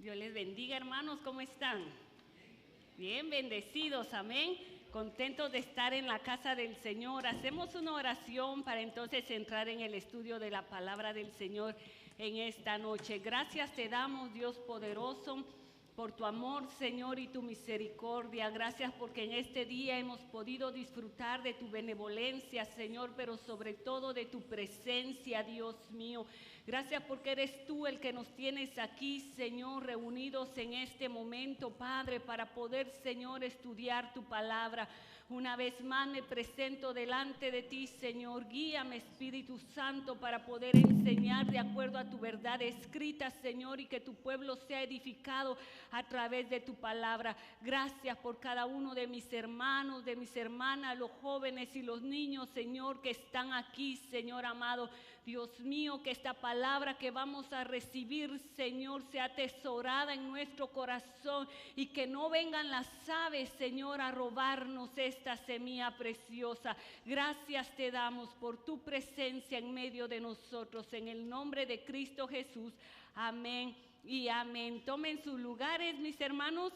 Dios les bendiga, hermanos, ¿cómo están? Bien, bendecidos, amén. Contentos de estar en la casa del Señor. Hacemos una oración para entonces entrar en el estudio de la palabra del Señor en esta noche. Gracias te damos, Dios poderoso, por tu amor, Señor, y tu misericordia. Gracias porque en este día hemos podido disfrutar de tu benevolencia, Señor, pero sobre todo de tu presencia, Dios mío. Gracias porque eres tú el que nos tienes aquí, Señor, reunidos en este momento, Padre, para poder, Señor, estudiar tu palabra. Una vez más me presento delante de ti, Señor. Guíame, Espíritu Santo, para poder enseñar de acuerdo a tu verdad escrita, Señor, y que tu pueblo sea edificado a través de tu palabra. Gracias por cada uno de mis hermanos, de mis hermanas, los jóvenes y los niños, Señor, que están aquí, Señor amado. Dios mío, que esta palabra que vamos a recibir, Señor, sea atesorada en nuestro corazón y que no vengan las aves, Señor, a robarnos esta semilla preciosa. Gracias te damos por tu presencia en medio de nosotros, en el nombre de Cristo Jesús. Amén y amén. Tomen sus lugares, mis hermanos.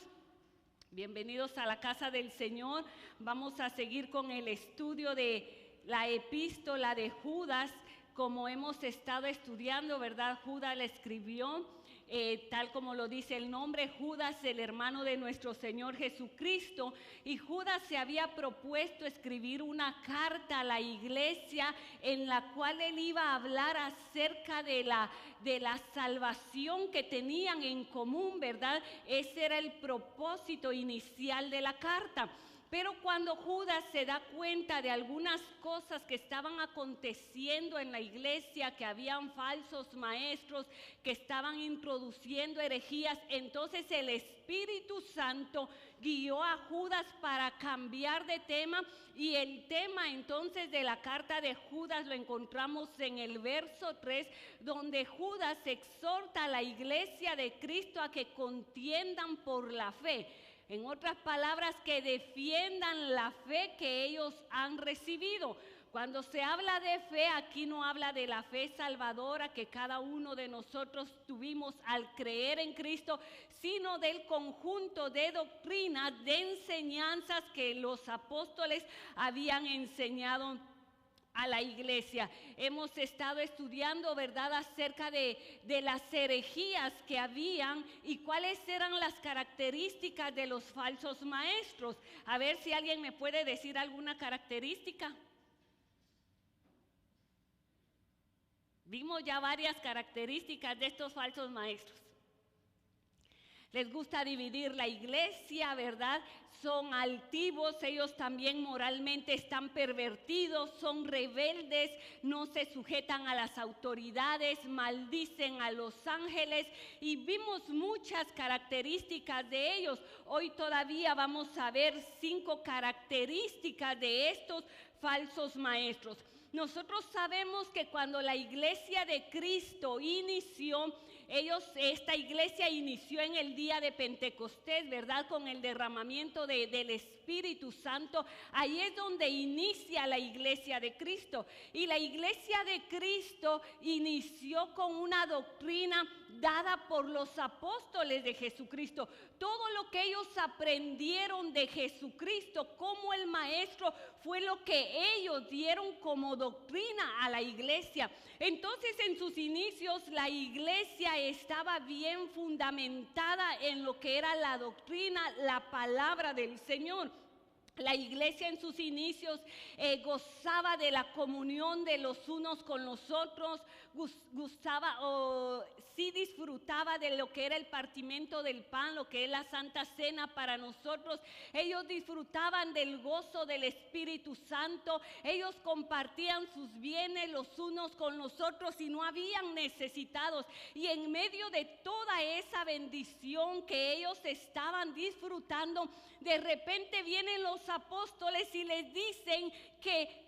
Bienvenidos a la casa del Señor. Vamos a seguir con el estudio de la epístola de Judas. Como hemos estado estudiando, ¿verdad? Judas la escribió, tal como lo dice el nombre, Judas, el hermano de nuestro Señor Jesucristo. Y Judas se había propuesto escribir una carta a la iglesia en la cual él iba a hablar acerca de la salvación que tenían en común, ¿verdad? Ese era el propósito inicial de la carta. Pero cuando Judas se da cuenta de algunas cosas que estaban aconteciendo en la iglesia, que habían falsos maestros que estaban introduciendo herejías, entonces el Espíritu Santo guió a Judas para cambiar de tema. Y el tema entonces de la carta de Judas lo encontramos en el verso 3, donde Judas exhorta a la iglesia de Cristo a que contiendan por la fe. En otras palabras, que defiendan la fe que ellos han recibido. Cuando se habla de fe, aquí no habla de la fe salvadora que cada uno de nosotros tuvimos al creer en Cristo, sino del conjunto de doctrinas, de enseñanzas que los apóstoles habían enseñado a la iglesia. Hemos estado estudiando, ¿verdad?, acerca de las herejías que habían y cuáles eran las características de los falsos maestros. A ver si alguien me puede decir alguna característica. Vimos ya varias características de estos falsos maestros. Les gusta dividir la iglesia, ¿verdad? Son altivos, ellos también moralmente están pervertidos, son rebeldes, no se sujetan a las autoridades, maldicen a los ángeles, y vimos muchas características de ellos. Hoy todavía vamos a ver 5 características de estos falsos maestros. Nosotros sabemos que cuando la iglesia de Cristo inició, esta iglesia inició en el día de Pentecostés, ¿verdad? Con el derramamiento del Espíritu Santo. Ahí es donde inicia la iglesia de Cristo. Y la iglesia de Cristo inició con una doctrina dada por los apóstoles de Jesucristo. Todo lo que ellos aprendieron de Jesucristo como el maestro fue lo que ellos dieron como doctrina a la iglesia. Entonces, en sus inicios la iglesia estaba bien fundamentada en lo que era la doctrina, la palabra del Señor. La iglesia en sus inicios gozaba de la comunión de los unos con los otros, sí disfrutaba de lo que era el partimiento del pan, lo que es la Santa Cena para nosotros. Ellos disfrutaban del gozo del Espíritu Santo, ellos compartían sus bienes los unos con los otros y no habían necesitados. Y en medio de toda esa bendición que ellos estaban disfrutando, de repente vienen los apóstoles y les dicen que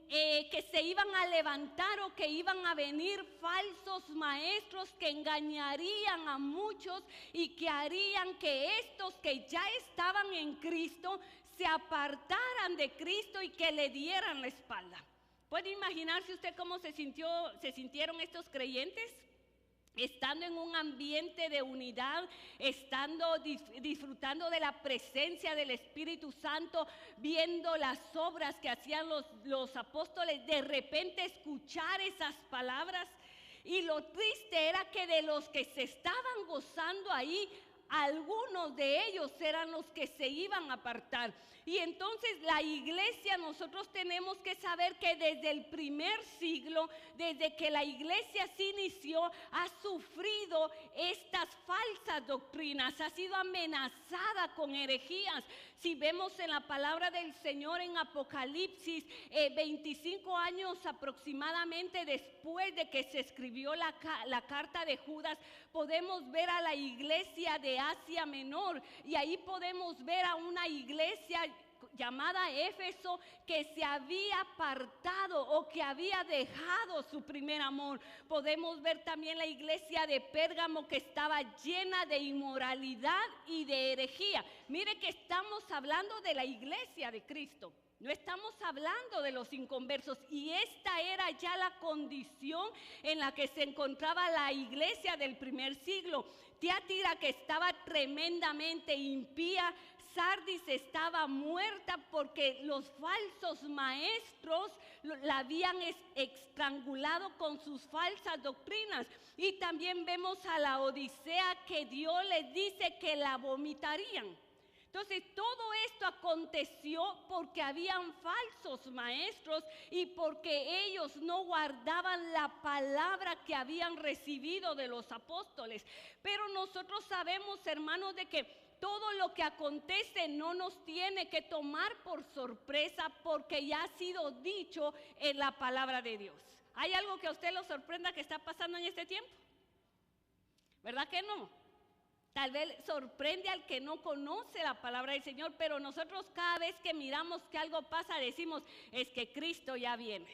que se iban a levantar o que iban a venir falsos maestros que engañarían a muchos y que harían que estos que ya estaban en Cristo se apartaran de Cristo y que le dieran la espalda. ¿Puede imaginarse usted cómo se sintieron estos creyentes? estando en un ambiente de unidad, estando disfrutando de la presencia del Espíritu Santo, viendo las obras que hacían los apóstoles, de repente escuchar esas palabras. Y lo triste era que de los que se estaban gozando ahí, algunos de ellos eran los que se iban a apartar. Y entonces la iglesia, nosotros tenemos que saber que desde el primer siglo, desde que la iglesia se inició, ha sufrido estas falsas doctrinas, ha sido amenazada con herejías. Si vemos en la palabra del Señor en Apocalipsis, 25 años aproximadamente después de que se escribió la carta de Judas, podemos ver a la iglesia de Asia Menor, y ahí podemos ver a una iglesia llamada Éfeso que se había apartado o que había dejado su primer amor. Podemos ver también la iglesia de Pérgamo, que estaba llena de inmoralidad y de herejía. Mire que estamos hablando de la iglesia de Cristo, no estamos hablando de los inconversos, y esta era ya la condición en la que se encontraba la iglesia del primer siglo. Tiatira, que estaba tremendamente impía, Sardis estaba muerta porque los falsos maestros la habían estrangulado con sus falsas doctrinas. Y también vemos a la Odisea, que Dios les dice que la vomitarían. Entonces todo esto aconteció porque habían falsos maestros y porque ellos no guardaban la palabra que habían recibido de los apóstoles. Pero nosotros sabemos, hermanos, de que todo lo que acontece no nos tiene que tomar por sorpresa, porque ya ha sido dicho en la palabra de Dios. ¿Hay algo que a usted lo sorprenda que está pasando en este tiempo? ¿Verdad que no? Tal vez sorprende al que no conoce la palabra del Señor, pero nosotros cada vez que miramos que algo pasa decimos, es que Cristo ya viene,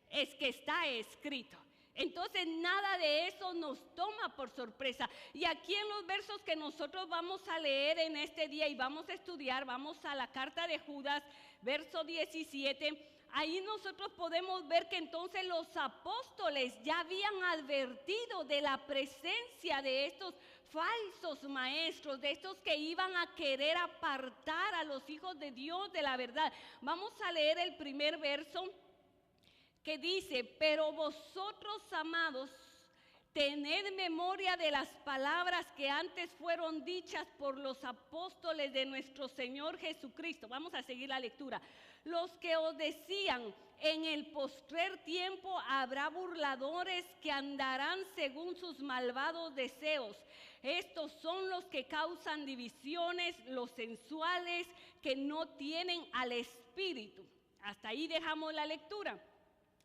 es que está escrito. Entonces nada de eso nos toma por sorpresa. Y aquí en los versos que nosotros vamos a leer en este día y vamos a estudiar, vamos a la carta de Judas, verso 17. Ahí nosotros podemos ver que entonces los apóstoles ya habían advertido de la presencia de estos falsos maestros, de estos que iban a querer apartar a los hijos de Dios de la verdad. Vamos a leer el primer verso, que dice: pero vosotros, amados, tened memoria de las palabras que antes fueron dichas por los apóstoles de nuestro Señor Jesucristo. Vamos a seguir la lectura. Los que os decían: en el postrer tiempo habrá burladores que andarán según sus malvados deseos. Estos son los que causan divisiones, los sensuales, que no tienen al Espíritu. Hasta ahí dejamos la lectura.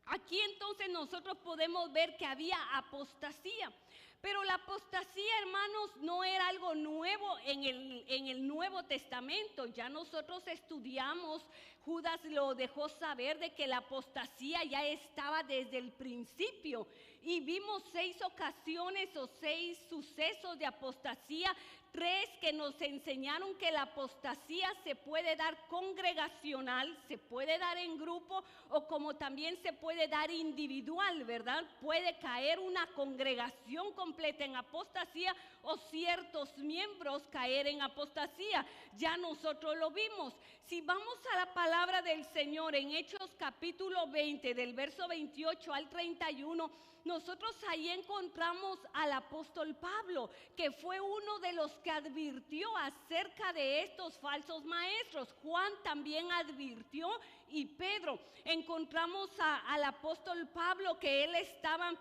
Aquí entonces nosotros podemos ver que había apostasía. Pero la apostasía, hermanos, no era algo nuevo en el Nuevo Testamento. Ya nosotros estudiamos, Judas lo dejó saber de que la apostasía ya estaba desde el principio. Y vimos 6 ocasiones o 6 sucesos de apostasía, 3 que nos enseñaron que la apostasía se puede dar congregacional, se puede dar en grupo, o como también se puede dar individual, ¿verdad? Puede caer una congregación completa en apostasía o ciertos miembros caer en apostasía. Ya nosotros lo vimos. Si vamos a la palabra del Señor en Hechos capítulo 20, del verso 28 al 31, nosotros ahí encontramos al apóstol Pablo, que fue uno de los que advirtió acerca de estos falsos maestros. Juan también advirtió, y Pedro. Encontramos al apóstol Pablo, que él estaba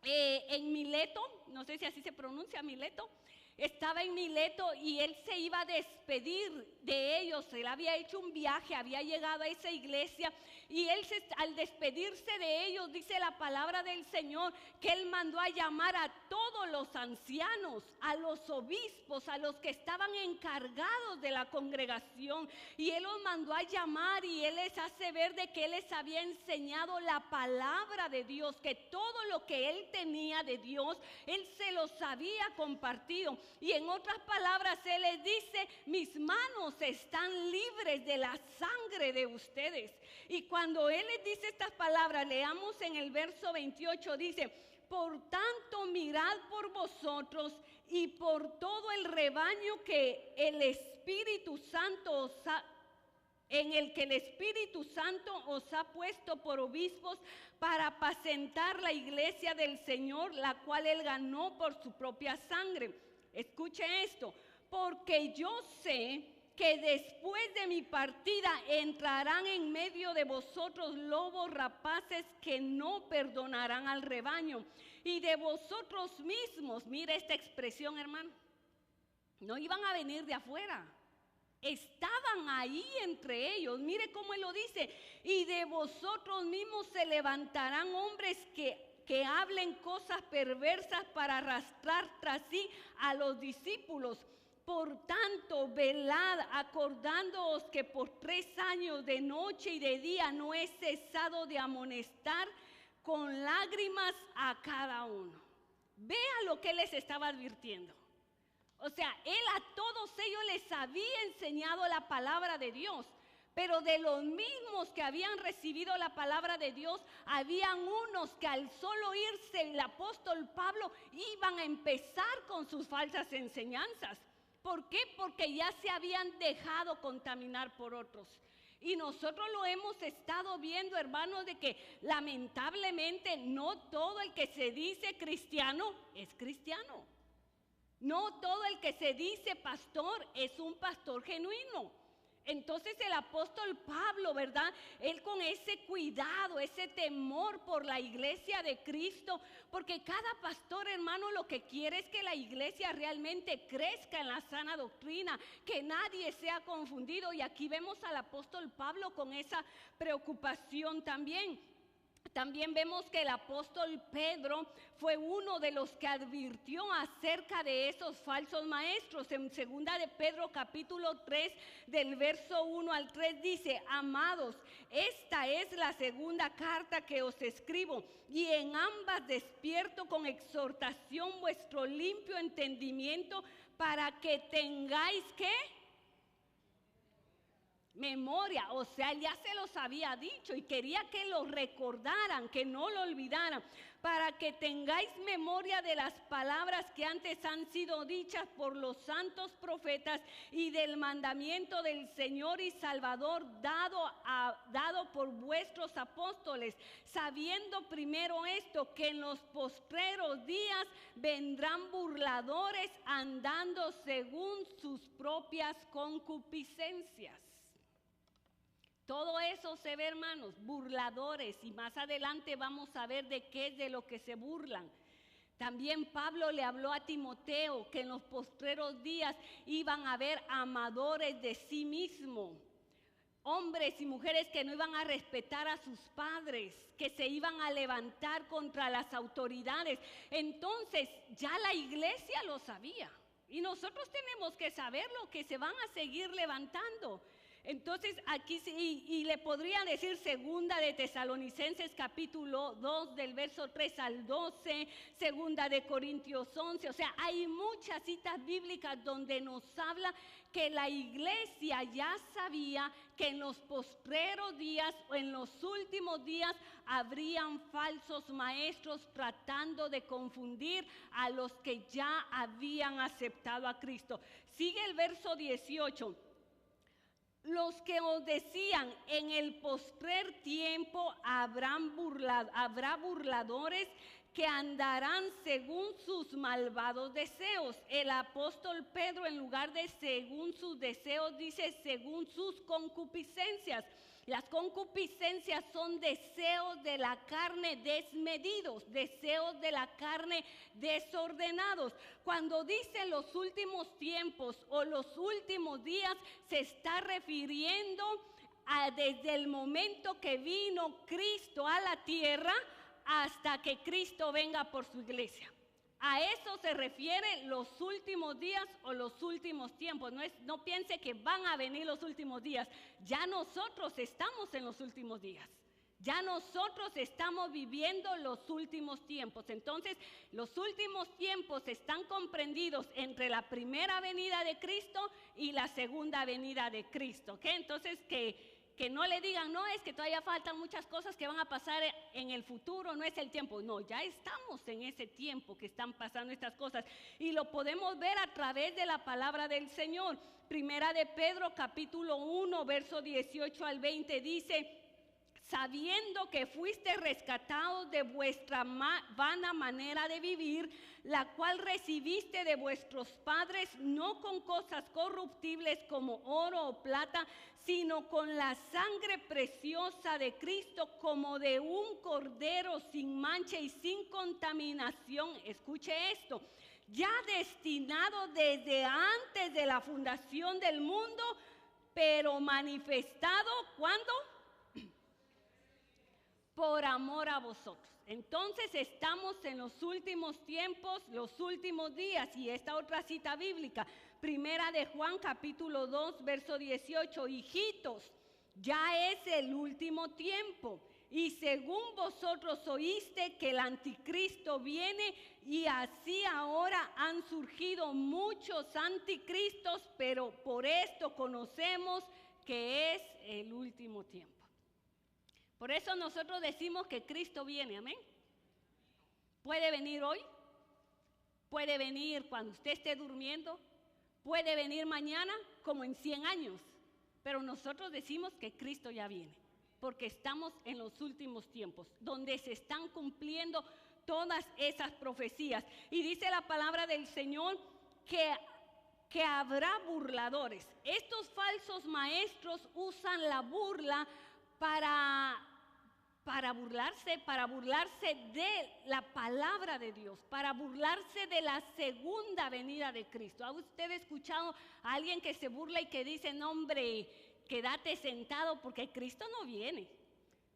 en Mileto, no sé si así se pronuncia, Mileto. Estaba en Mileto y él se iba a despedir de ellos. Él había hecho un viaje, había llegado a esa iglesia, y él al despedirse de ellos, dice la palabra del Señor, que él mandó a llamar a todos los ancianos, a los obispos, a los que estaban encargados de la congregación, y él los mandó a llamar, y él les hace ver de que él les había enseñado la palabra de Dios, que todo lo que él tenía de Dios, él se los había compartido. Y en otras palabras, él les dice: mis manos están libres de la sangre de ustedes. Y cuando él les dice estas palabras, leamos en el verso 28, dice: Por tanto, mirad por vosotros y por todo el rebaño que el Espíritu Santo en el que el Espíritu Santo os ha puesto por obispos para apacentar la iglesia del Señor, la cual Él ganó por su propia sangre. Escuche esto, porque yo sé que después de mi partida entrarán en medio de vosotros lobos rapaces que no perdonarán al rebaño. Y de vosotros mismos, mire esta expresión, hermano, no iban a venir de afuera. Estaban ahí entre ellos. Mire cómo Él lo dice. Y de vosotros mismos se levantarán hombres que hablen cosas perversas para arrastrar tras sí a los discípulos. Por tanto, velad, acordándoos que por 3 años de noche y de día no he cesado de amonestar con lágrimas a cada uno. Vea lo que Él les estaba advirtiendo. O sea, Él a todos ellos les había enseñado la palabra de Dios. Pero de los mismos que habían recibido la palabra de Dios, habían unos que al solo irse el apóstol Pablo iban a empezar con sus falsas enseñanzas. ¿Por qué? Porque ya se habían dejado contaminar por otros. Y nosotros lo hemos estado viendo, hermanos, de que lamentablemente no todo el que se dice cristiano es cristiano. No todo el que se dice pastor es un pastor genuino. Entonces el apóstol Pablo, ¿verdad? Él con ese cuidado, ese temor por la iglesia de Cristo, porque cada pastor, hermano, lo que quiere es que la iglesia realmente crezca en la sana doctrina, que nadie sea confundido. Y aquí vemos al apóstol Pablo con esa preocupación también. También vemos que el apóstol Pedro fue uno de los que advirtió acerca de esos falsos maestros. En 2 de Pedro capítulo 3 del verso 1 al 3 dice: amados, esta es la segunda carta que os escribo, y en ambas despierto con exhortación vuestro limpio entendimiento, para que tengáis ¿qué? Memoria. O sea, él ya se los había dicho y quería que lo recordaran, que no lo olvidaran, para que tengáis memoria de las palabras que antes han sido dichas por los santos profetas y del mandamiento del Señor y Salvador dado por vuestros apóstoles, sabiendo primero esto, que en los postreros días vendrán burladores andando según sus propias concupiscencias. Todo eso se ve, hermanos, burladores, y más adelante vamos a ver de qué es de lo que se burlan. También Pablo le habló a Timoteo que en los postreros días iban a haber amadores de sí mismo, hombres y mujeres que no iban a respetar a sus padres, que se iban a levantar contra las autoridades. Entonces ya la iglesia lo sabía, y nosotros tenemos que saberlo, que se van a seguir levantando. Entonces aquí y le podrían decir 2 de Tesalonicenses capítulo 2 del verso 3 al 12, 2 de Corintios 11, o sea, hay muchas citas bíblicas donde nos habla que la iglesia ya sabía que en los postreros días o en los últimos días habrían falsos maestros tratando de confundir a los que ya habían aceptado a Cristo. Sigue el verso 18. Los que os decían, en el postrer tiempo habrá burladores que andarán según sus malvados deseos. El apóstol Pedro, en lugar de según sus deseos, dice según sus concupiscencias. Las concupiscencias son deseos de la carne desmedidos, deseos de la carne desordenados. Cuando dice los últimos tiempos o los últimos días, se está refiriendo a desde el momento que vino Cristo a la tierra hasta que Cristo venga por su iglesia. A eso se refiere los últimos días o los últimos tiempos. No piense que van a venir los últimos días. Ya nosotros estamos en los últimos días. Ya nosotros estamos viviendo los últimos tiempos. Entonces, los últimos tiempos están comprendidos entre la primera venida de Cristo y la segunda venida de Cristo. ¿Okay? Entonces, que que no le digan, no, es que todavía faltan muchas cosas que van a pasar en el futuro, no es el tiempo. No, ya estamos en ese tiempo que están pasando estas cosas. Y lo podemos ver a través de la palabra del Señor. Primera de Pedro, capítulo 1, verso 18 al 20, dice: sabiendo que fuiste rescatados de vuestra vana manera de vivir, la cual recibiste de vuestros padres, no con cosas corruptibles como oro o plata, sino con la sangre preciosa de Cristo, como de un cordero sin mancha y sin contaminación. Escuche esto: ya destinado desde antes de la fundación del mundo, pero manifestado, ¿cuándo? Por amor a vosotros. Entonces estamos en los últimos tiempos, los últimos días. Y esta otra cita bíblica, Primera de Juan capítulo 2 verso 18: hijitos, ya es el último tiempo, y según vosotros oíste que el anticristo viene, y así ahora han surgido muchos anticristos, pero por esto conocemos que es el último tiempo. Por eso nosotros decimos que Cristo viene, amén. Puede venir hoy, puede venir cuando usted esté durmiendo, puede venir mañana como en 100 años. Pero nosotros decimos que Cristo ya viene, porque estamos en los últimos tiempos, donde se están cumpliendo todas esas profecías. Y dice la palabra del Señor que habrá burladores. Estos falsos maestros usan la burla para burlarse de la palabra de Dios, para burlarse de la segunda venida de Cristo. ¿Ha usted escuchado a alguien que se burla y que dice, no hombre, quédate sentado porque Cristo no viene?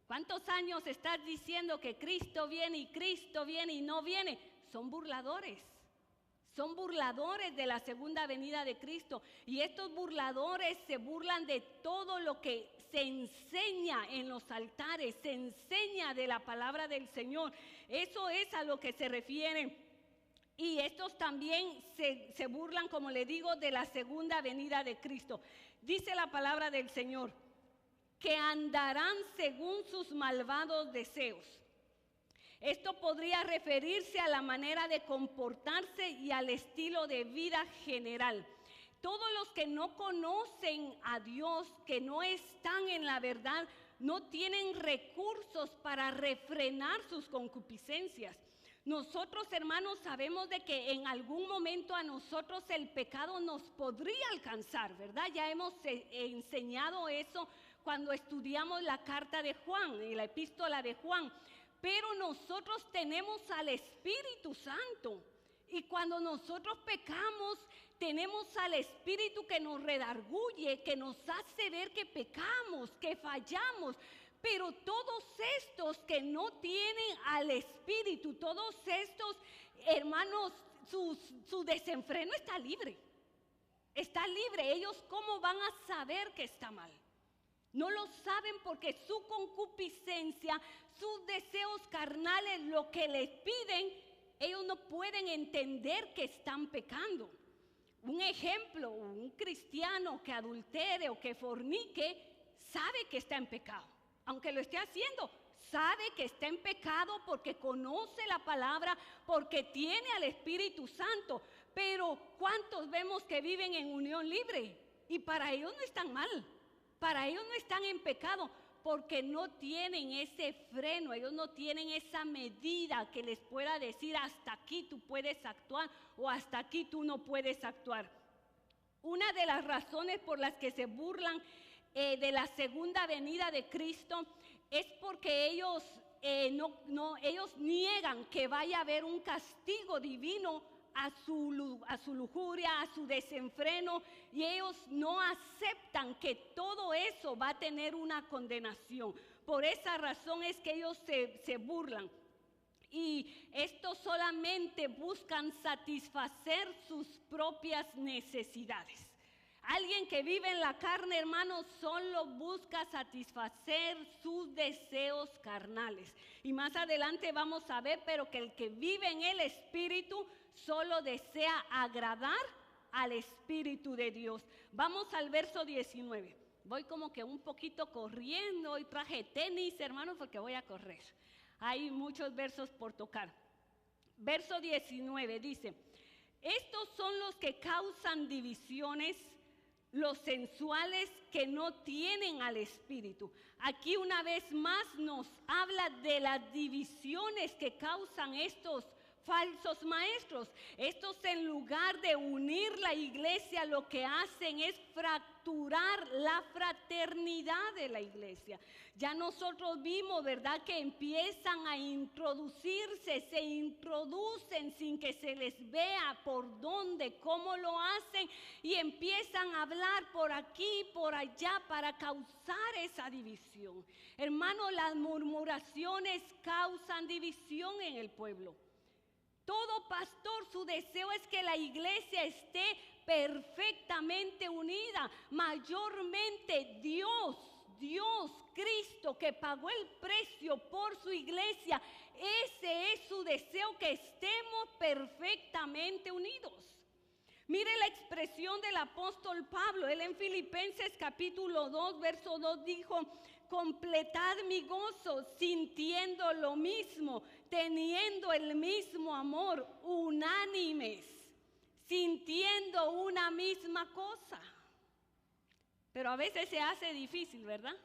¿Cuántos años estás diciendo que Cristo viene y no viene? Son burladores. Son burladores de la segunda venida de Cristo. Y estos burladores se burlan de todo lo que se enseña en los altares, se enseña de la palabra del Señor. Eso es a lo que se refieren. Y estos también se burlan, como le digo, de la segunda venida de Cristo. Dice la palabra del Señor, que andarán según sus malvados deseos. Esto podría referirse a la manera de comportarse y al estilo de vida general. Todos los que no conocen a Dios, que no están en la verdad, no tienen recursos para refrenar sus concupiscencias. Nosotros, hermanos, sabemos de que en algún momento a nosotros el pecado nos podría alcanzar, ¿verdad? Ya hemos enseñado eso cuando estudiamos la carta de Juan y la epístola de Juan. Pero nosotros tenemos al Espíritu Santo. Y cuando nosotros pecamos, tenemos al Espíritu que nos redarguye, que nos hace ver que pecamos, que fallamos. Pero todos estos que no tienen al Espíritu, todos estos hermanos, su desenfreno está libre. Está libre. Ellos, ¿cómo van a saber que está mal? No lo saben porque su concupiscencia, sus deseos carnales, lo que les piden, ellos no pueden entender que están pecando. Un ejemplo, un cristiano que adultere o que fornique, sabe que está en pecado. Aunque lo esté haciendo, sabe que está en pecado porque conoce la palabra, porque tiene al Espíritu Santo. Pero ¿cuántos vemos que viven en unión libre? Y para ellos no están mal. Para ellos no están en pecado porque no tienen ese freno, ellos no tienen esa medida que les pueda decir hasta aquí tú puedes actuar o hasta aquí tú no puedes actuar. Una de las razones por las que se burlan de la segunda venida de Cristo es porque ellos niegan que vaya a haber un castigo divino a su lujuria, a su desenfreno, y ellos no aceptan que todo eso va a tener una condenación. Por esa razón es que ellos se burlan. Y estos solamente buscan satisfacer sus propias necesidades. Alguien que vive en la carne, hermanos, solo busca satisfacer sus deseos carnales. Y más adelante vamos a ver, pero que el que vive en el Espíritu solo desea agradar al Espíritu de Dios. Vamos al verso 19. Voy como que un poquito corriendo y traje tenis, hermanos, porque voy a correr. Hay muchos versos por tocar. Verso 19 dice: estos son los que causan divisiones, los sensuales que no tienen al Espíritu. Aquí una vez más nos habla de las divisiones que causan estos falsos maestros. Estos, en lugar de unir la iglesia, lo que hacen es fracturar la fraternidad de la iglesia. Ya nosotros vimos, ¿verdad?, que empiezan a introducirse, se introducen sin que se les vea por dónde, cómo lo hacen, y empiezan a hablar por aquí, por allá, para causar esa división. Hermano, las murmuraciones causan división en el pueblo. Todo pastor, su deseo es que la iglesia esté perfectamente unida. Mayormente Dios, Cristo, que pagó el precio por su iglesia, ese es su deseo, que estemos perfectamente unidos. Mire la expresión del apóstol Pablo. Él en Filipenses capítulo 2, verso 2 dijo: completad mi gozo sintiendo lo mismo, teniendo el mismo amor, unánimes, sintiendo una misma cosa. Pero a veces se hace difícil, ¿verdad?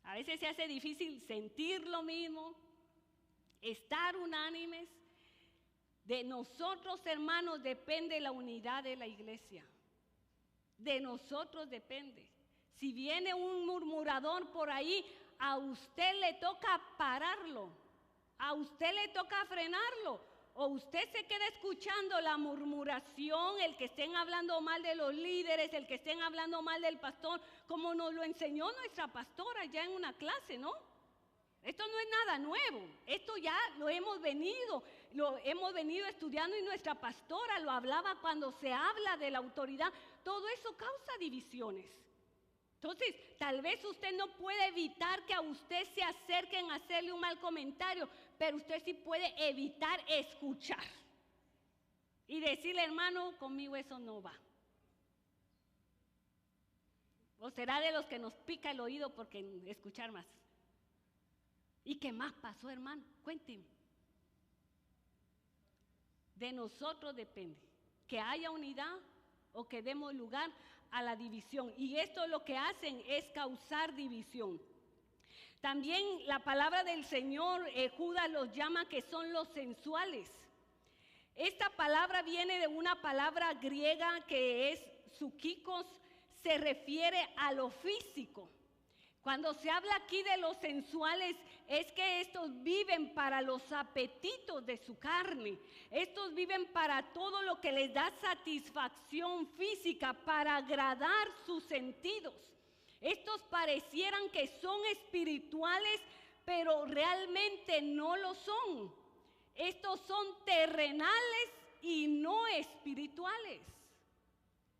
A veces se hace difícil sentir lo mismo, estar unánimes. De nosotros, hermanos, depende la unidad de la iglesia. De nosotros depende. Si viene un murmurador por ahí, a usted le toca pararlo, a usted le toca frenarlo, o usted se queda escuchando la murmuración, el que estén hablando mal de los líderes, el que estén hablando mal del pastor, como nos lo enseñó nuestra pastora ya en una clase, ¿no? Esto no es nada nuevo, esto ya lo hemos venido estudiando, y nuestra pastora lo hablaba cuando se habla de la autoridad. Todo eso causa divisiones. Entonces, tal vez usted no puede evitar que a usted se acerquen a hacerle un mal comentario, pero usted sí puede evitar escuchar y decirle: hermano, conmigo eso no va. O será de los que nos pica el oído porque escuchar más. ¿Y qué más pasó, hermano? Cuénteme. De nosotros depende que haya unidad o que demos lugar a la división. Y esto lo que hacen es causar división. También la palabra del Señor, Judas los llama que son los sensuales. Esta palabra viene de una palabra griega que es psukikos, se refiere a lo físico. Cuando se habla aquí de los sensuales, es que estos viven para los apetitos de su carne. Estos viven para todo lo que les da satisfacción física, para agradar sus sentidos. Estos parecieran que son espirituales, pero realmente no lo son. Estos son terrenales y no espirituales.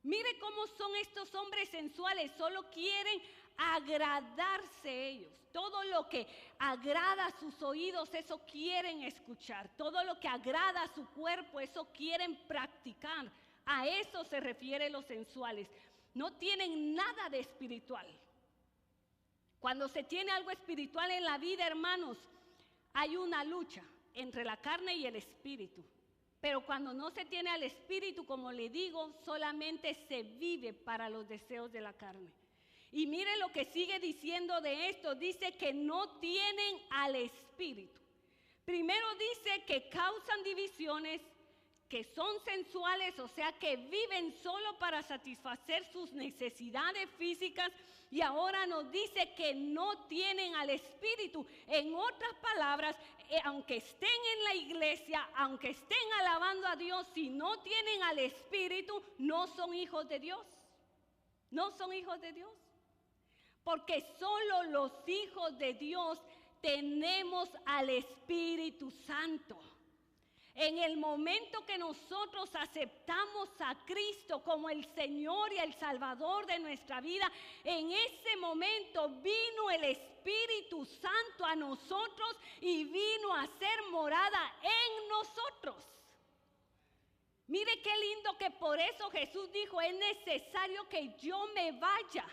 Mire cómo son estos hombres sensuales, solo quieren agradarse ellos. Todo lo que agrada a sus oídos, eso quieren escuchar. Todo lo que agrada a su cuerpo, eso quieren practicar. A eso se refieren los sensuales. No tienen nada de espiritual. Cuando se tiene algo espiritual en la vida, hermanos, hay una lucha entre la carne y el espíritu. Pero cuando no se tiene al espíritu, como le digo, solamente se vive para los deseos de la carne. Y mire lo que sigue diciendo de esto. Dice que no tienen al espíritu. Primero dice que causan divisiones, que son sensuales, o sea que viven solo para satisfacer sus necesidades físicas, y ahora nos dice que no tienen al Espíritu. En otras palabras, aunque estén en la iglesia, aunque estén alabando a Dios, si no tienen al Espíritu, no son hijos de Dios. No son hijos de Dios. Porque solo los hijos de Dios tenemos al Espíritu Santo. En el momento que nosotros aceptamos a Cristo como el Señor y el Salvador de nuestra vida, en ese momento vino el Espíritu Santo a nosotros y vino a ser morada en nosotros. Mire qué lindo que por eso Jesús dijo, es necesario que yo me vaya.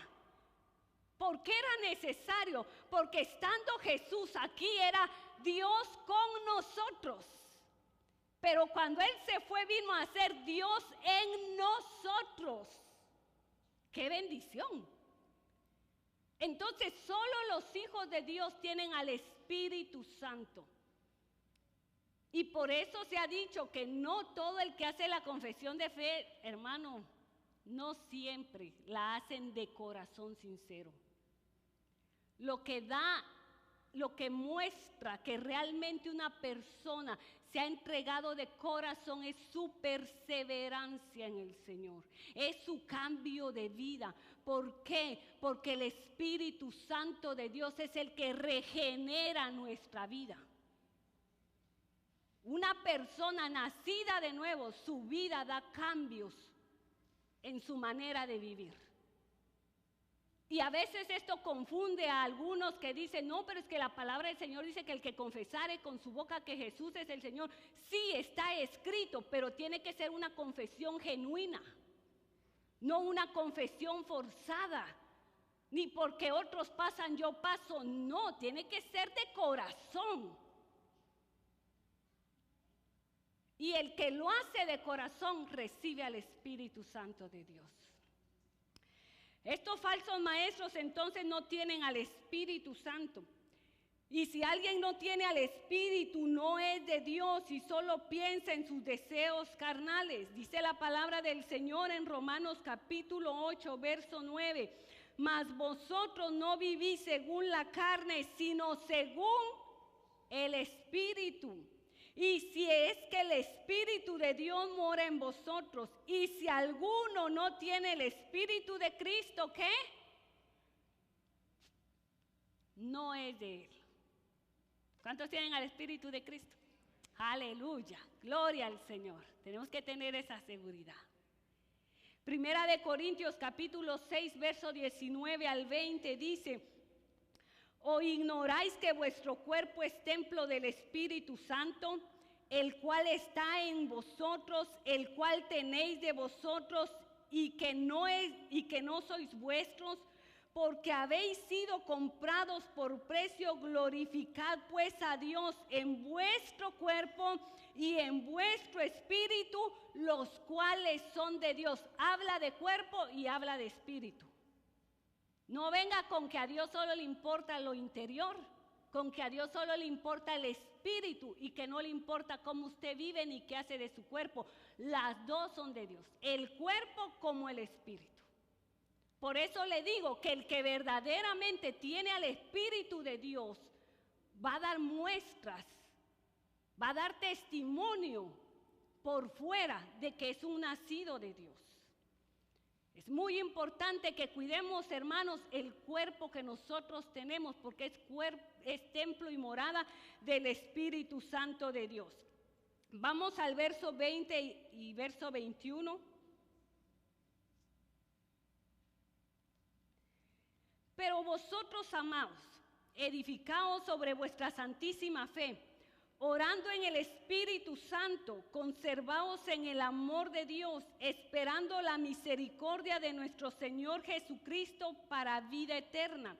¿Por qué era necesario? Porque estando Jesús aquí era Dios con nosotros. Pero cuando Él se fue, vino a ser Dios en nosotros. ¡Qué bendición! Entonces, solo los hijos de Dios tienen al Espíritu Santo. Y por eso se ha dicho que no todo el que hace la confesión de fe, hermano, no siempre la hacen de corazón sincero. Lo que muestra que realmente una persona se ha entregado de corazón es su perseverancia en el Señor, es su cambio de vida. ¿Por qué? Porque el Espíritu Santo de Dios es el que regenera nuestra vida. Una persona nacida de nuevo, su vida da cambios en su manera de vivir. Y a veces esto confunde a algunos que dicen, no, pero es que la palabra del Señor dice que el que confesare con su boca que Jesús es el Señor. Sí, está escrito, pero tiene que ser una confesión genuina, no una confesión forzada, ni porque otros pasan yo paso, no, tiene que ser de corazón. Y el que lo hace de corazón recibe al Espíritu Santo de Dios. Estos falsos maestros entonces no tienen al Espíritu Santo. Y si alguien no tiene al Espíritu, no es de Dios y solo piensa en sus deseos carnales. Dice la palabra del Señor en Romanos capítulo 8, verso 9. Mas vosotros no vivís según la carne, sino según el Espíritu. Y si es que el Espíritu de Dios mora en vosotros, y si alguno no tiene el Espíritu de Cristo, ¿qué? No es de Él. ¿Cuántos tienen al Espíritu de Cristo? Aleluya, gloria al Señor. Tenemos que tener esa seguridad. Primera de Corintios capítulo 6, verso 19 al 20 dice: ¿O ignoráis que vuestro cuerpo es templo del Espíritu Santo, el cual está en vosotros, el cual tenéis de vosotros y que no sois vuestros? Porque habéis sido comprados por precio. Glorificad pues a Dios en vuestro cuerpo y en vuestro espíritu, los cuales son de Dios. Habla de cuerpo y habla de espíritu. No venga con que a Dios solo le importa lo interior, con que a Dios solo le importa el espíritu y que no le importa cómo usted vive ni qué hace de su cuerpo. Las dos son de Dios, el cuerpo como el espíritu. Por eso le digo que el que verdaderamente tiene al Espíritu de Dios va a dar muestras, va a dar testimonio por fuera de que es un nacido de Dios. Es muy importante que cuidemos, hermanos, el cuerpo que nosotros tenemos, porque es templo y morada del Espíritu Santo de Dios. Vamos al verso 20 y verso 21. Pero vosotros, amados, edificaos sobre vuestra santísima fe, orando en el Espíritu Santo, conservaos en el amor de Dios, esperando la misericordia de nuestro Señor Jesucristo para vida eterna.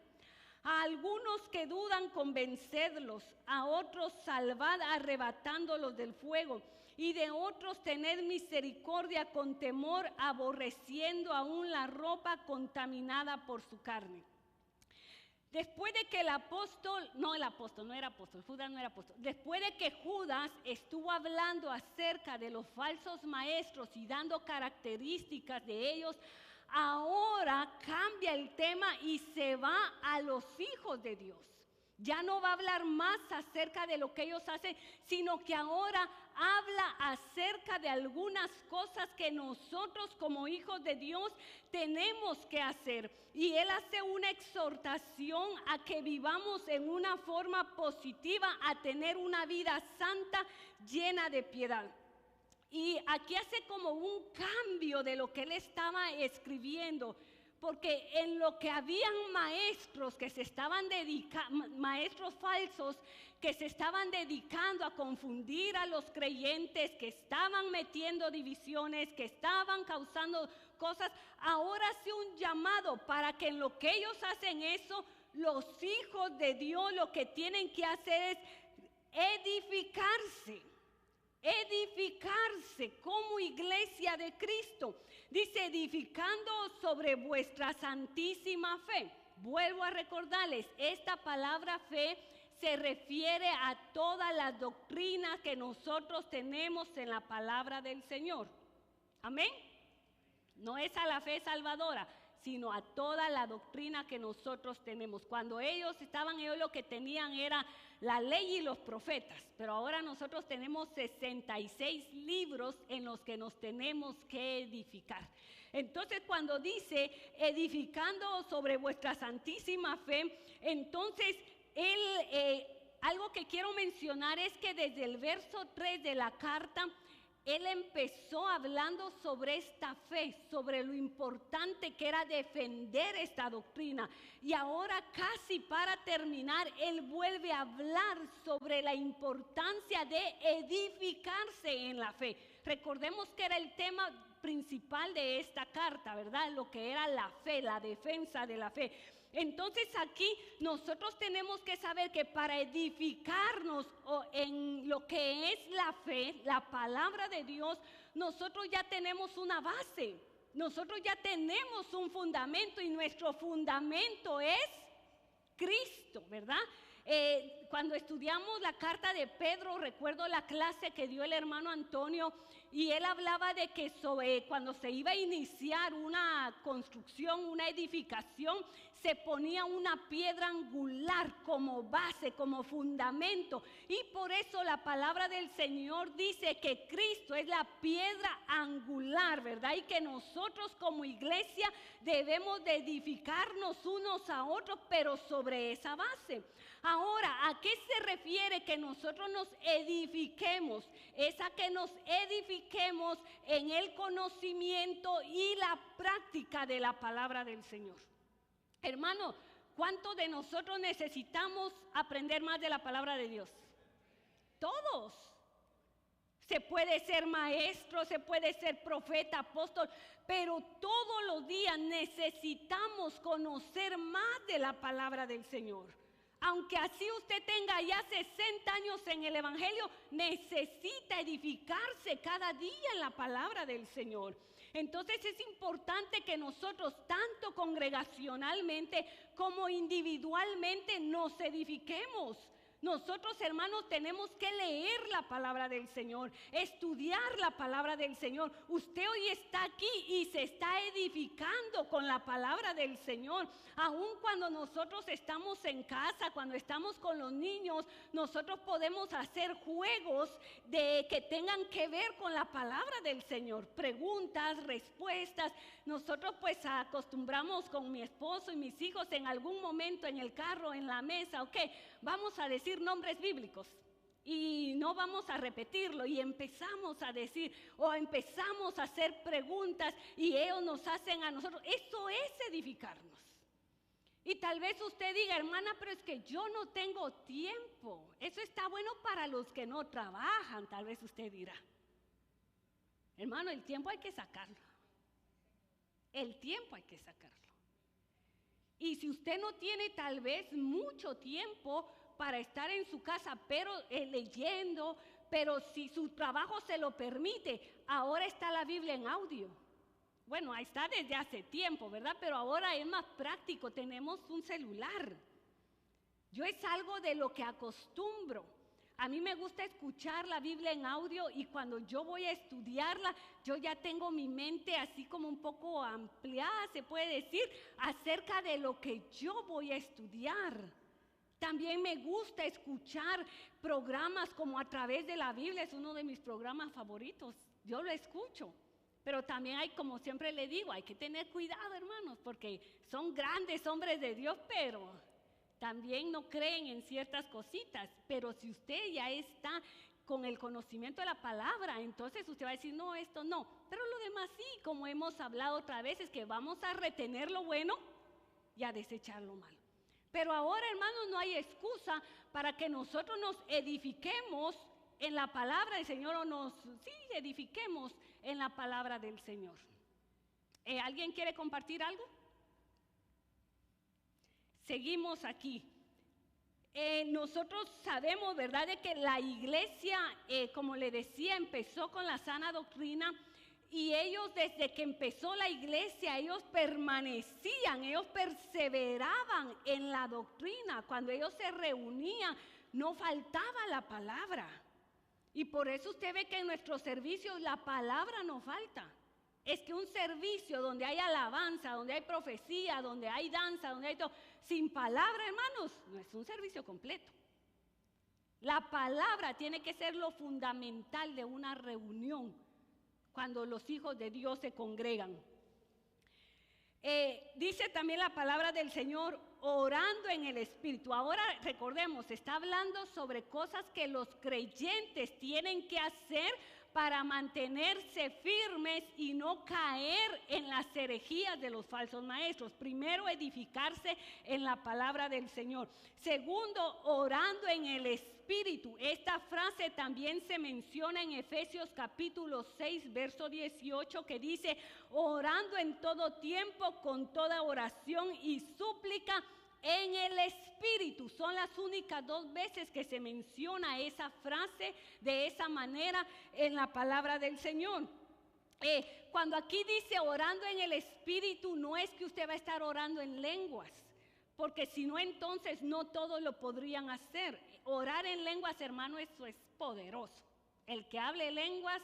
A algunos que dudan, convencedlos; a otros salvad, arrebatándolos del fuego; y de otros tened misericordia con temor, aborreciendo aún la ropa contaminada por su carne. Después de que Judas no era apóstol. Después de que Judas estuvo hablando acerca de los falsos maestros y dando características de ellos, ahora cambia el tema y se va a los hijos de Dios. Ya no va a hablar más acerca de lo que ellos hacen, sino que ahora habla acerca de algunas cosas que nosotros como hijos de Dios tenemos que hacer. Y él hace una exhortación a que vivamos en una forma positiva, a tener una vida santa llena de piedad. Y aquí hace como un cambio de lo que él estaba escribiendo, porque en lo que habían maestros que se estaban dedicando, maestros falsos que se estaban dedicando a confundir a los creyentes, que estaban metiendo divisiones, que estaban causando cosas, ahora hace un llamado para que en lo que ellos hacen eso, los hijos de Dios lo que tienen que hacer es edificarse. Edificarse como iglesia de Cristo. Dice, edificando sobre vuestra santísima fe. Vuelvo a recordarles, esta palabra fe se refiere a toda la doctrina que nosotros tenemos en la palabra del Señor. Amén. No es a la fe salvadora, sino a toda la doctrina que nosotros tenemos. Cuando ellos lo que tenían era la ley y los profetas, pero ahora nosotros tenemos 66 libros en los que nos tenemos que edificar. Entonces, cuando dice edificando sobre vuestra santísima fe, entonces algo que quiero mencionar es que desde el verso 3 de la carta, él empezó hablando sobre esta fe, sobre lo importante que era defender esta doctrina. Y ahora casi para terminar, él vuelve a hablar sobre la importancia de edificarse en la fe. Recordemos que era el tema principal de esta carta, ¿verdad? Lo que era la fe, la defensa de la fe. Entonces aquí nosotros tenemos que saber que para edificarnos en lo que es la fe, la palabra de Dios, nosotros ya tenemos una base, nosotros ya tenemos un fundamento y nuestro fundamento es Cristo, ¿verdad? Cuando estudiamos la carta de Pedro, recuerdo la clase que dio el hermano Antonio y él hablaba de que cuando se iba a iniciar una construcción, una edificación, se ponía una piedra angular como base, como fundamento. Y por eso la palabra del Señor dice que Cristo es la piedra angular, ¿verdad? Y que nosotros como iglesia debemos de edificarnos unos a otros, pero sobre esa base. Ahora, ¿a qué se refiere que nosotros nos edifiquemos? Es a que nos edifiquemos en el conocimiento y la práctica de la palabra del Señor. Hermano, ¿cuántos de nosotros necesitamos aprender más de la palabra de Dios? Todos. Se puede ser maestro, se puede ser profeta, apóstol, pero todos los días necesitamos conocer más de la palabra del Señor. Aunque así usted tenga ya 60 años en el Evangelio, necesita edificarse cada día en la palabra del Señor. Entonces es importante que nosotros, tanto congregacionalmente como individualmente, nos edifiquemos. Nosotros, hermanos, tenemos que leer la palabra del Señor, estudiar la palabra del Señor. Usted hoy está aquí y se está edificando con la palabra del Señor. Aun cuando nosotros estamos en casa, cuando estamos con los niños, nosotros podemos hacer juegos que tengan que ver con la palabra del Señor. Preguntas, respuestas. Nosotros pues acostumbramos con mi esposo y mis hijos en algún momento en el carro, en la mesa, vamos a decir nombres bíblicos y no vamos a repetirlo y empezamos a decir o empezamos a hacer preguntas y ellos nos hacen a nosotros. Eso es edificarnos. Y tal vez usted diga, hermana, pero es que yo no tengo tiempo. Eso está bueno para los que no trabajan, tal vez usted dirá. Hermano, el tiempo hay que sacarlo. El tiempo hay que sacarlo. Y si usted no tiene tal vez mucho tiempo para estar en su casa, pero leyendo, pero si su trabajo se lo permite, ahora está la Biblia en audio. Bueno, ahí está desde hace tiempo, ¿verdad? Pero ahora es más práctico, tenemos un celular. Yo es algo de lo que acostumbro. A mí me gusta escuchar la Biblia en audio y cuando yo voy a estudiarla, yo ya tengo mi mente así como un poco ampliada, se puede decir, acerca de lo que yo voy a estudiar. También me gusta escuchar programas como A Través de la Biblia, es uno de mis programas favoritos, yo lo escucho. Pero también hay, como siempre le digo, hay que tener cuidado, hermanos, porque son grandes hombres de Dios, pero también no creen en ciertas cositas. Pero si usted ya está con el conocimiento de la palabra, entonces usted va a decir, no, esto no. pero lo demás sí, como hemos hablado otras veces, que vamos a retener lo bueno y a desechar lo malo. Pero ahora, hermanos, no hay excusa para que nosotros nos edifiquemos en la palabra del Señor o edifiquemos en la palabra del Señor. ¿Alguien quiere compartir algo? Seguimos aquí. Nosotros sabemos, ¿verdad?, de que la iglesia, como le decía, empezó con la sana doctrina, y ellos, desde que empezó la iglesia, ellos permanecían, ellos perseveraban en la doctrina. Cuando ellos se reunían, no faltaba la palabra. Y por eso usted ve que en nuestros servicios la palabra no falta. Es que un servicio donde hay alabanza, donde hay profecía, donde hay danza, donde hay todo, sin palabra, hermanos, no es un servicio completo. La palabra tiene que ser lo fundamental de una reunión cuando los hijos de Dios se congregan. Dice también la palabra del Señor, orando en el Espíritu. Ahora recordemos, está hablando sobre cosas que los creyentes tienen que hacer para mantenerse firmes y no caer en las herejías de los falsos maestros. Primero, edificarse en la palabra del Señor. Segundo, orando en el Espíritu. Esta frase también se menciona en Efesios capítulo 6, verso 18, que dice, orando en todo tiempo con toda oración y súplica en el Espíritu. Son las únicas 2 veces que se menciona esa frase de esa manera en la palabra del Señor. Cuando aquí dice orando en el Espíritu, no es que usted va a estar orando en lenguas, porque si no, entonces no todos lo podrían hacer. Orar en lenguas, hermano, eso es poderoso. El que hable lenguas,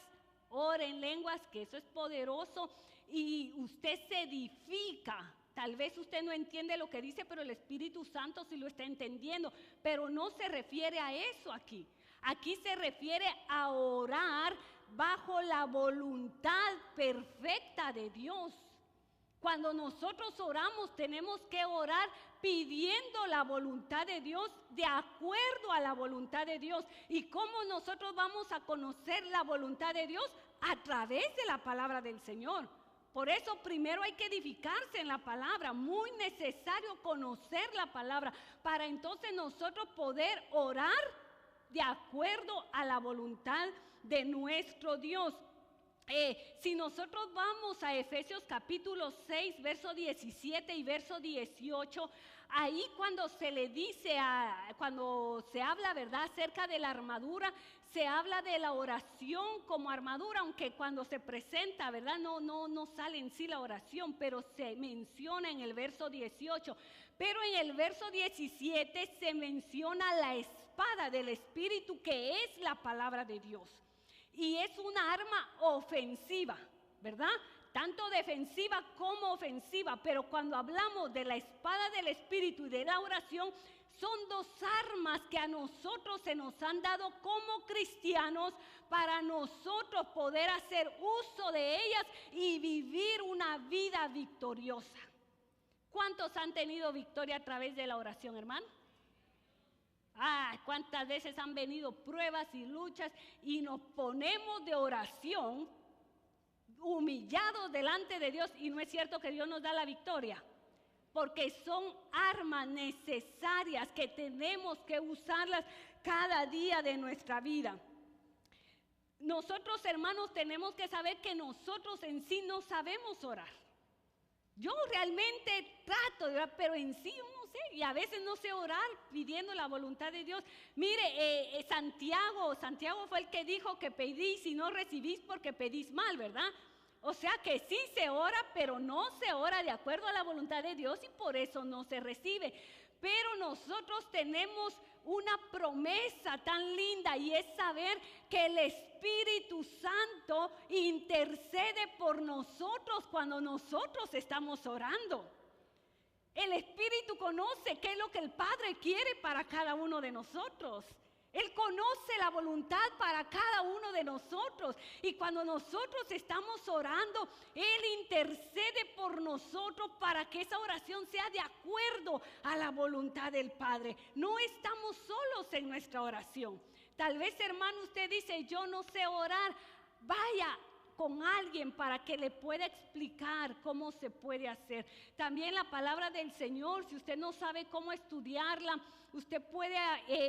ore en lenguas, que eso es poderoso, y usted se edifica. Tal vez usted no entiende lo que dice, pero el Espíritu Santo sí lo está entendiendo. Pero no se refiere a eso aquí. Aquí se refiere a orar bajo la voluntad perfecta de Dios. Cuando nosotros oramos, tenemos que orar pidiendo la voluntad de Dios, de acuerdo a la voluntad de Dios. ¿Y cómo nosotros vamos a conocer la voluntad de Dios? A través de la palabra del Señor. Por eso primero hay que edificarse en la palabra, muy necesario conocer la palabra, para entonces nosotros poder orar de acuerdo a la voluntad de nuestro Dios. Si nosotros vamos a Efesios capítulo 6, verso 17 y verso 18, ahí cuando se le dice, cuando se habla, ¿verdad?, acerca de la armadura, se habla de la oración como armadura, aunque cuando se presenta, ¿verdad?, no sale en sí la oración, pero se menciona en el verso 18. Pero en el verso 17 se menciona la espada del Espíritu, que es la palabra de Dios. Y es una arma ofensiva, ¿verdad? Tanto defensiva como ofensiva. Pero cuando hablamos de la espada del Espíritu y de la oración, son 2 armas que a nosotros se nos han dado como cristianos para nosotros poder hacer uso de ellas y vivir una vida victoriosa. ¿Cuántos han tenido victoria a través de la oración, hermano? ¿Cuántas veces han venido pruebas y luchas y nos ponemos de oración humillados delante de Dios, y no es cierto que Dios nos da la victoria? Porque son armas necesarias que tenemos que usarlas cada día de nuestra vida. Nosotros, hermanos, tenemos que saber que nosotros en sí no sabemos orar. Yo realmente trato de orar, pero en sí no sé, y a veces no sé orar pidiendo la voluntad de Dios. Mire, Santiago fue el que dijo que pedís y no recibís porque pedís mal, ¿verdad? O sea que sí se ora, pero no se ora de acuerdo a la voluntad de Dios, y por eso no se recibe. Pero nosotros tenemos una promesa tan linda, y es saber que el Espíritu Santo intercede por nosotros cuando nosotros estamos orando. El Espíritu conoce qué es lo que el Padre quiere para cada uno de nosotros. Él conoce la voluntad para cada uno de nosotros. Y cuando nosotros estamos orando, Él intercede por nosotros para que esa oración sea de acuerdo a la voluntad del Padre. No estamos solos en nuestra oración. Tal vez, hermano, usted dice, yo no sé orar. Vaya, con alguien para que le pueda explicar cómo se puede hacer. También la palabra del Señor, si usted no sabe cómo estudiarla, usted puede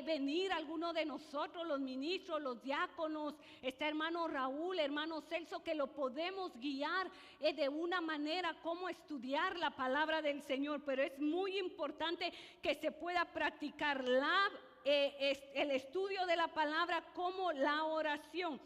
venir a alguno de nosotros, los ministros, los diáconos, está hermano Raúl, hermano Celso, que lo podemos guiar de una manera cómo estudiar la palabra del Señor. Pero es muy importante que se pueda practicar el estudio de la palabra como la oración.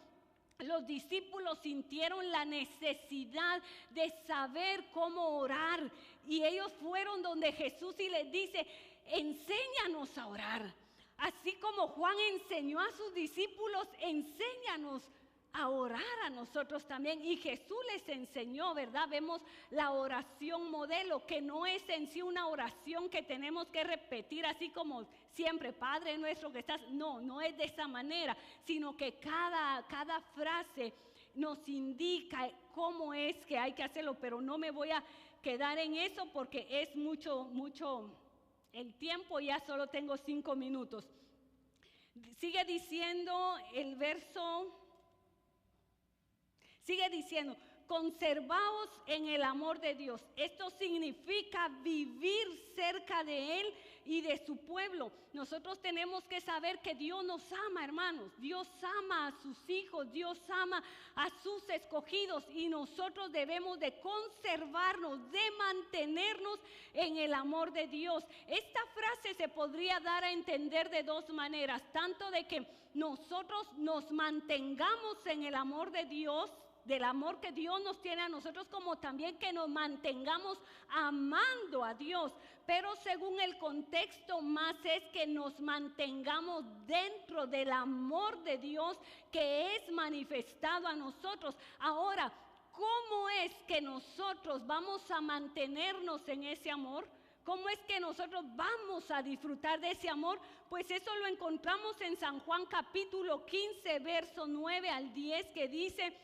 Los discípulos sintieron la necesidad de saber cómo orar, y ellos fueron donde Jesús y les dice: enséñanos a orar. Así como Juan enseñó a sus discípulos, enséñanos a orar a nosotros también. Y Jesús les enseñó, ¿verdad? Vemos la oración modelo, que no es en sí una oración que tenemos que repetir así como siempre, Padre nuestro que estás. No es de esa manera, sino que cada frase nos indica cómo es que hay que hacerlo. Pero no me voy a quedar en eso porque es mucho el tiempo. Ya solo tengo 5 minutos. Sigue diciendo el verso. Sigue diciendo: conservaos en el amor de Dios. Esto significa vivir cerca de Él y de su pueblo. Nosotros tenemos que saber que Dios nos ama, hermanos. Dios ama a sus hijos, Dios ama a sus escogidos, y nosotros debemos de conservarnos, de mantenernos en el amor de Dios. Esta frase se podría dar a entender de 2 maneras: tanto de que nosotros nos mantengamos en el amor de Dios, del amor que Dios nos tiene a nosotros, como también que nos mantengamos amando a Dios. Pero según el contexto, más es que nos mantengamos dentro del amor de Dios que es manifestado a nosotros. Ahora, ¿cómo es que nosotros vamos a mantenernos en ese amor? ¿Cómo es que nosotros vamos a disfrutar de ese amor? Pues eso lo encontramos en San Juan capítulo 15, verso 9 al 10, que dice: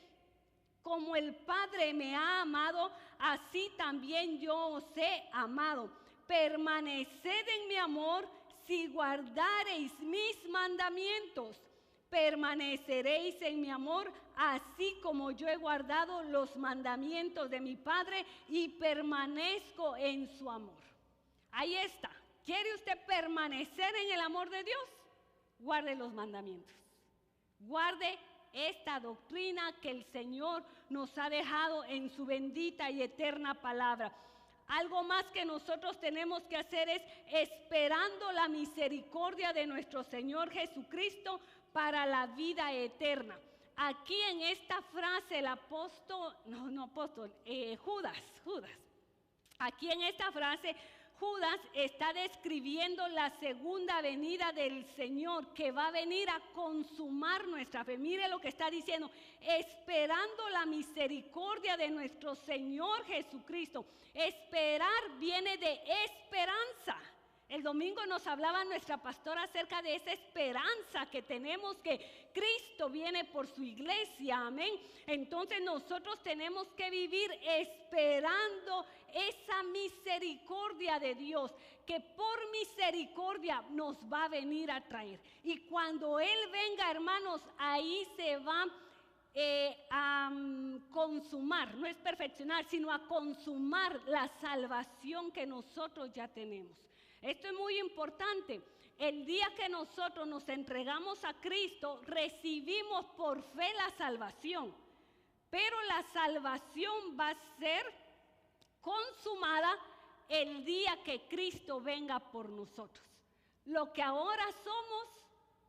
como el Padre me ha amado, así también yo os he amado. Permaneced en mi amor. Si guardareis mis mandamientos, permaneceréis en mi amor, así como yo he guardado los mandamientos de mi Padre y permanezco en su amor. Ahí está. ¿Quiere usted permanecer en el amor de Dios? Guarde los mandamientos. Guarde esta doctrina que el Señor nos ha dejado en su bendita y eterna palabra. Algo más que nosotros tenemos que hacer es esperando la misericordia de nuestro Señor Jesucristo para la vida eterna. Aquí en esta frase el Judas. Aquí en esta frase Judas está describiendo la segunda venida del Señor, que va a venir a consumar nuestra fe. Mire lo que está diciendo: esperando la misericordia de nuestro Señor Jesucristo. Esperar viene de esperanza. El domingo nos hablaba nuestra pastora acerca de esa esperanza que tenemos, que Cristo viene por su iglesia, amén. Entonces nosotros tenemos que vivir esperando esa misericordia de Dios, que por misericordia nos va a venir a traer. Y cuando Él venga, hermanos, ahí se va a consumar, no es perfeccionar, sino a consumar la salvación que nosotros ya tenemos. Esto es muy importante. El día que nosotros nos entregamos a Cristo, recibimos por fe la salvación. Pero la salvación va a ser consumada el día que Cristo venga por nosotros. Lo que ahora somos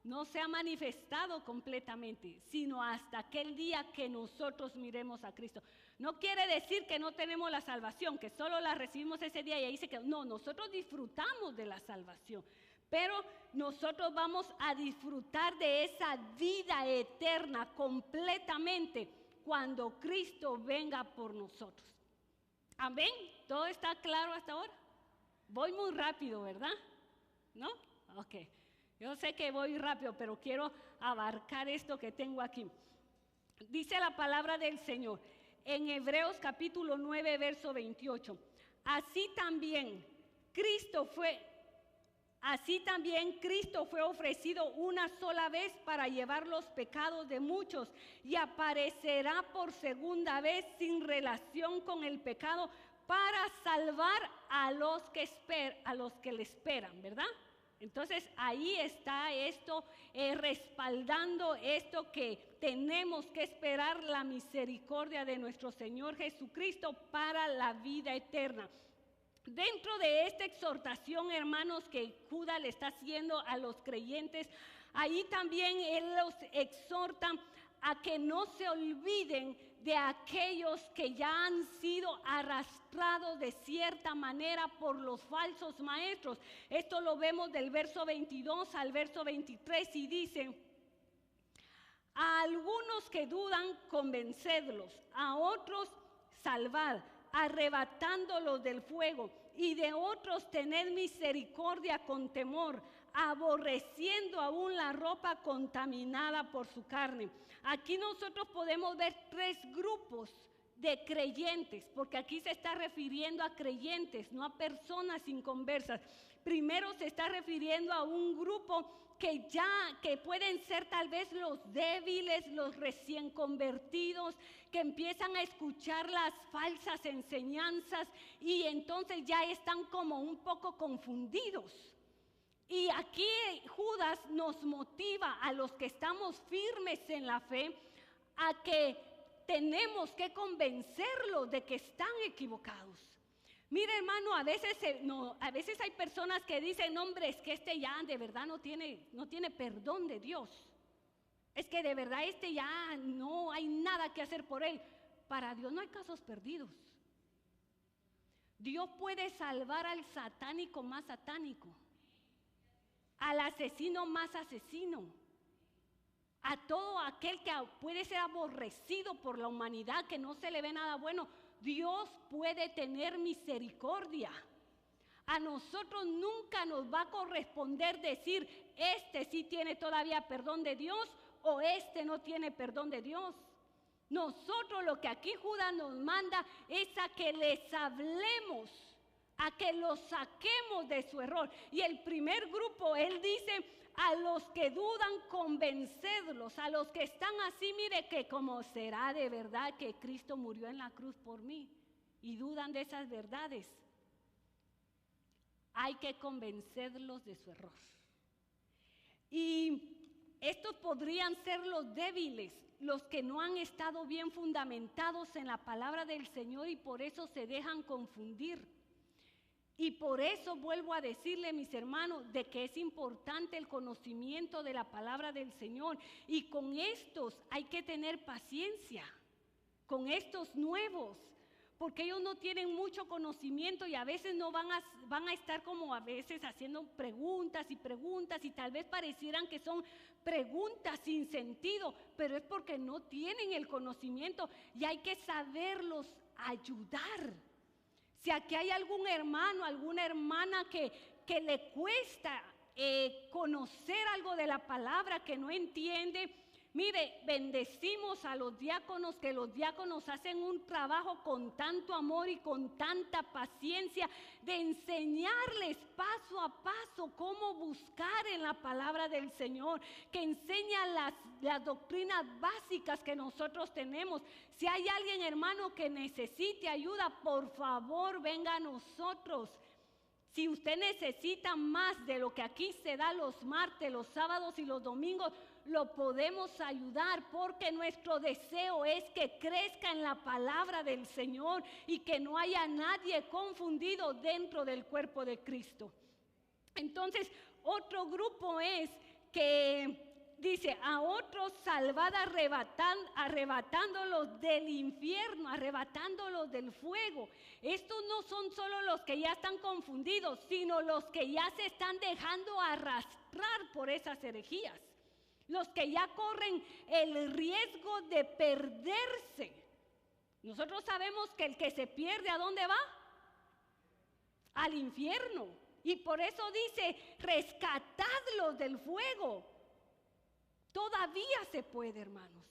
no se ha manifestado completamente, sino hasta aquel día que nosotros miremos a Cristo. No quiere decir que no tenemos la salvación, que solo la recibimos ese día y ahí se quedó. No, nosotros disfrutamos de la salvación, pero nosotros vamos a disfrutar de esa vida eterna completamente cuando Cristo venga por nosotros. Amén. ¿Todo está claro hasta ahora? Voy muy rápido, ¿verdad? ¿No? Ok. Yo sé que voy rápido, pero quiero abarcar esto que tengo aquí. Dice la palabra del Señor en Hebreos capítulo 9, verso 28. Así también Cristo fue Así también Cristo fue ofrecido una sola vez para llevar los pecados de muchos y aparecerá por segunda vez sin relación con el pecado para salvar a los que le esperan, ¿verdad? Entonces ahí está esto respaldando esto que tenemos que esperar la misericordia de nuestro Señor Jesucristo para la vida eterna. Dentro de esta exhortación, hermanos, que Judas le está haciendo a los creyentes, ahí también él los exhorta a que no se olviden de aquellos que ya han sido arrastrados de cierta manera por los falsos maestros. Esto lo vemos del verso 22 al verso 23 y dice: a algunos que dudan, convencedlos; a otros, salvad, arrebatándolos del fuego; y de otros tened misericordia con temor, aborreciendo aún la ropa contaminada por su carne. Aquí nosotros podemos ver tres grupos de creyentes, porque aquí se está refiriendo a creyentes, no a personas inconversas. Primero se está refiriendo a un grupo que pueden ser tal vez los débiles, los recién convertidos, que empiezan a escuchar las falsas enseñanzas y entonces ya están como un poco confundidos. Y aquí Judas nos motiva a los que estamos firmes en la fe a que tenemos que convencerlos de que están equivocados. Mire, hermano, a veces hay personas que dicen: hombre, es que este ya de verdad no tiene perdón de Dios. Es que de verdad este ya no hay nada que hacer por él. Para Dios no hay casos perdidos. Dios puede salvar al satánico más satánico, al asesino más asesino, a todo aquel que puede ser aborrecido por la humanidad, que no se le ve nada bueno. Dios puede tener misericordia. A nosotros nunca nos va a corresponder decir: este sí tiene todavía perdón de Dios o este no tiene perdón de Dios. Nosotros lo que aquí Judas nos manda es a que les hablemos, a que los saquemos de su error. Y el primer grupo, él dice: a los que dudan, convencedlos. A los que están así, mire, que como será de verdad que Cristo murió en la cruz por mí, y dudan de esas verdades, hay que convencerlos de su error. Y estos podrían ser los débiles, los que no han estado bien fundamentados en la palabra del Señor y por eso se dejan confundir. Y por eso vuelvo a decirle, mis hermanos, de que es importante el conocimiento de la palabra del Señor. Y con estos hay que tener paciencia, con estos nuevos, porque ellos no tienen mucho conocimiento y a veces no van a estar como a veces haciendo preguntas y tal vez parecieran que son preguntas sin sentido, pero es porque no tienen el conocimiento y hay que saberlos ayudar. Si aquí hay algún hermano, alguna hermana que le cuesta conocer algo de la palabra, que no entiende, mire, bendecimos a los diáconos, que los diáconos hacen un trabajo con tanto amor y con tanta paciencia de enseñarles paso a paso cómo buscar en la palabra del Señor, que enseña las doctrinas básicas que nosotros tenemos. Si hay alguien, hermano, que necesite ayuda, por favor, venga a nosotros. Si usted necesita más de lo que aquí se da los martes, los sábados y los domingos, lo podemos ayudar, porque nuestro deseo es que crezca en la palabra del Señor y que no haya nadie confundido dentro del cuerpo de Cristo. Entonces, otro grupo es que dice: a otros salvad, arrebatándolos del infierno, arrebatándolos del fuego. Estos no son solo los que ya están confundidos, sino los que ya se están dejando arrastrar por esas herejías. Los que ya corren el riesgo de perderse. Nosotros sabemos que el que se pierde, ¿a dónde va? Al infierno. Y por eso dice: rescatadlos del fuego. Todavía se puede, hermanos.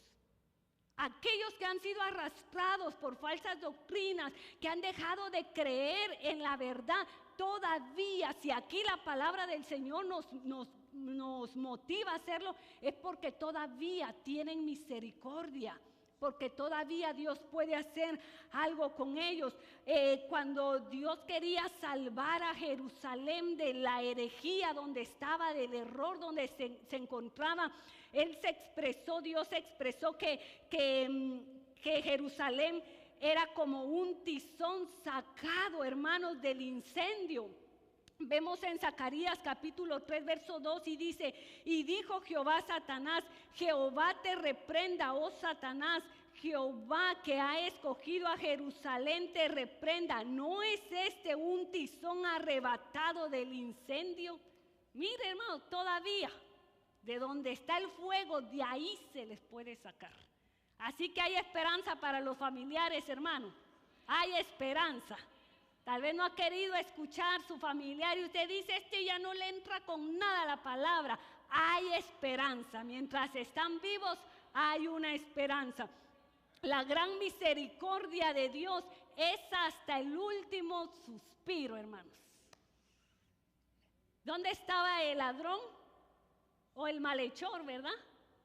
Aquellos que han sido arrastrados por falsas doctrinas, que han dejado de creer en la verdad, todavía, si aquí la palabra del Señor nos motiva a hacerlo, es porque todavía tienen misericordia, porque todavía Dios puede hacer algo con ellos. Cuando Dios quería salvar a Jerusalén de la herejía donde estaba, del error donde se encontraba, Dios expresó que Jerusalén era como un tizón sacado, hermanos, del incendio. Vemos en Zacarías capítulo 3 verso 2 y dice: y dijo Jehová a Satanás, Jehová te reprenda, oh Satanás, Jehová que ha escogido a Jerusalén te reprenda. ¿No es este un tizón arrebatado del incendio? Mire, hermano, todavía de donde está el fuego, de ahí se les puede sacar. Así que hay esperanza para los familiares, hermano. Hay esperanza. Tal vez no ha querido escuchar su familiar y usted dice: este ya no le entra con nada la palabra. Hay esperanza. Mientras están vivos, hay una esperanza. La gran misericordia de Dios es hasta el último suspiro, hermanos. ¿Dónde estaba el ladrón o el malhechor, verdad?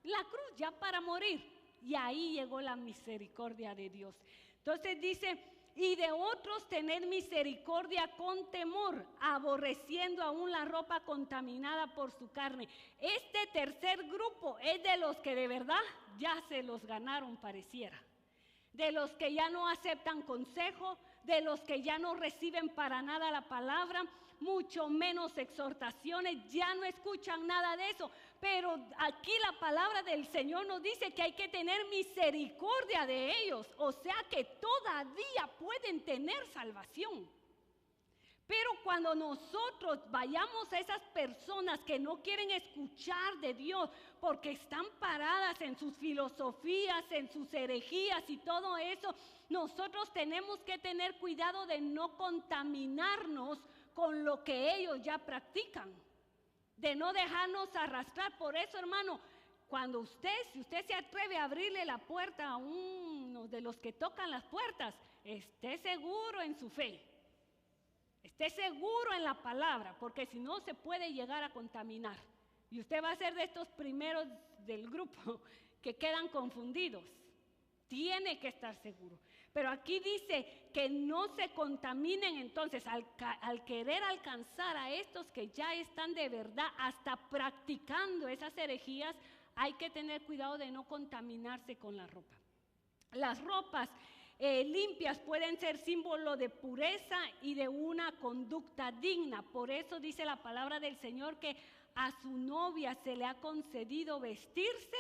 La cruz, ya para morir. Y ahí llegó la misericordia de Dios. Entonces dice: y de otros tened misericordia con temor, aborreciendo aún la ropa contaminada por su carne. Este tercer grupo es de los que de verdad ya se los ganaron, pareciera. De los que ya no aceptan consejo, de los que ya no reciben para nada la palabra, mucho menos exhortaciones, ya no escuchan nada de eso. Pero aquí la palabra del Señor nos dice que hay que tener misericordia de ellos, o sea que todavía pueden tener salvación. Pero cuando nosotros vayamos a esas personas que no quieren escuchar de Dios porque están paradas en sus filosofías, en sus herejías y todo eso, nosotros tenemos que tener cuidado de no contaminarnos con lo que ellos ya practican, de no dejarnos arrastrar. Por eso, hermano, si usted se atreve a abrirle la puerta a uno de los que tocan las puertas, esté seguro en su fe. Esté seguro en la palabra, porque si no se puede llegar a contaminar. Y usted va a ser de estos primeros del grupo que quedan confundidos. Tiene que estar seguro. Pero aquí dice que no se contaminen. Entonces, al querer alcanzar a estos que ya están de verdad hasta practicando esas herejías, hay que tener cuidado de no contaminarse con la ropa. Las ropas limpias pueden ser símbolo de pureza y de una conducta digna. Por eso dice la palabra del Señor que a su novia se le ha concedido vestirse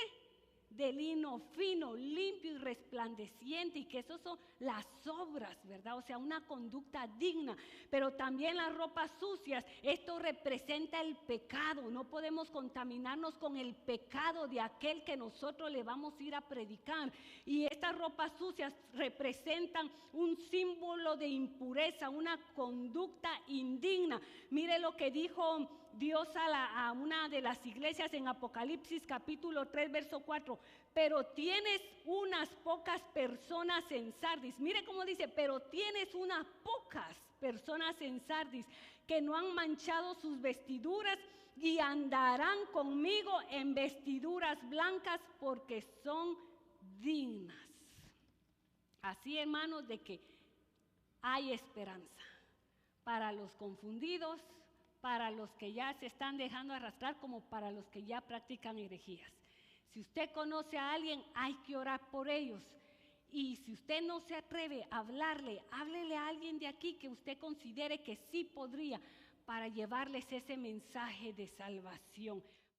de lino fino, limpio y resplandeciente, y que esos son las obras, ¿verdad? O sea, una conducta digna. Pero también las ropas sucias, esto representa el pecado. No podemos contaminarnos con el pecado de aquel que nosotros le vamos a ir a predicar. Y estas ropas sucias representan un símbolo de impureza, una conducta indigna. Mire lo que dijo Dios a una de las iglesias en Apocalipsis capítulo 3 verso 4. Pero tienes unas pocas personas en Sardis. Mire cómo dice: pero tienes unas pocas personas en Sardis que no han manchado sus vestiduras y andarán conmigo en vestiduras blancas porque son dignas. Así, hermanos, de que hay esperanza para los confundidos, para los que ya se están dejando arrastrar, como para los que ya practican herejías. Si usted conoce a alguien, hay que orar por ellos. Y si usted no se atreve a hablarle, háblele a alguien de aquí que usted considere que sí podría, para llevarles ese mensaje de salvación.